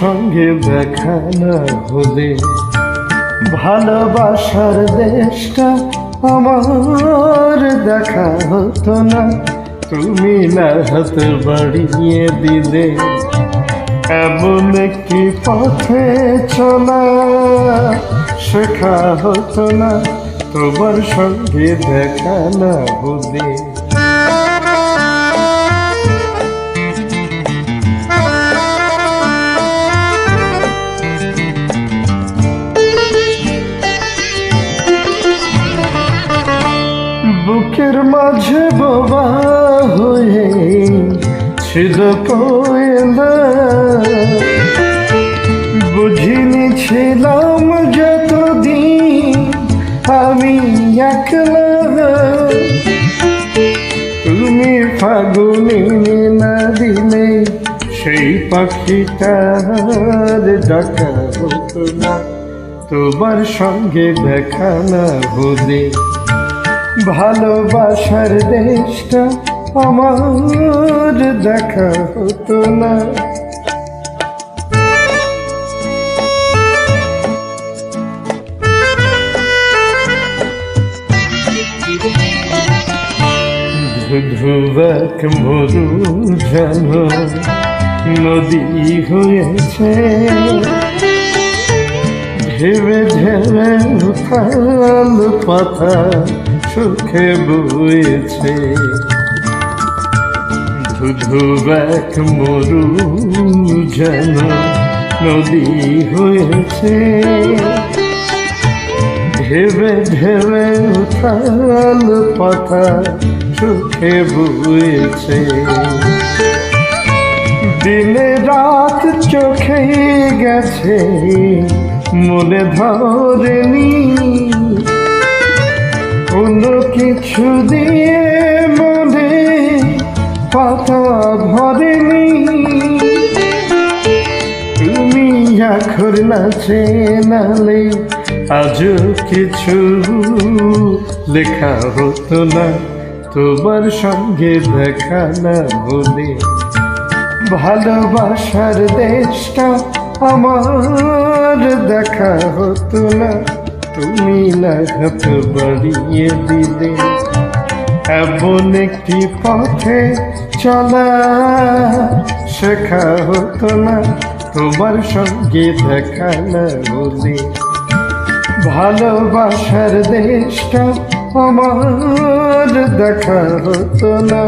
সঙ্গে দেখা না হলে ভালোবাসার দেশটা আমার দেখা হতো না। তুমি না হাত বাড়িয়ে দিলে এমন একটি পথে চলা শেখা হতো না তোমার সঙ্গে দেখা না হলে। বুকের মাঝে বোবা হয়ে ছিল কোয়েলা, বুঝিনি ছিলাম যতদিন আমি একলা। তুমি ফাগুনে না দিলে সেই পাখিটার ডাকা হতো না তোমার সঙ্গে দেখা না হলে। ভালোবাসার দেশটা আমার দেখা হতো না। ধুধুবাক মরু যেন নদী হয়েছে, ঢেবে ঢেবে উথাল পাতা সুখে বয়েছে। ধুধুবাক মরু যেন নদী হয়েছে, ঢেবে ঢেবে উথাল পাতা সুখে বয়েছে। দিনে রাত চোখে গেছে মনে ধরেনি, কোনো কিছু দিয়ে মনে পাতা ভরেনি। তুমি আখর নাচে নালে আজও কিছু লেখা হতো না তোমার সঙ্গে দেখা না হলে। ভালোবাসার দেশটা আমার দেখা হতো না তুমি না হাত বাড়িয়ে দিলে এমন একটি পথে চলা শেখা হতো না তোমার সঙ্গে দেখা না হলে। ভালোবাসার দেশটা আমার দেখা হতো না।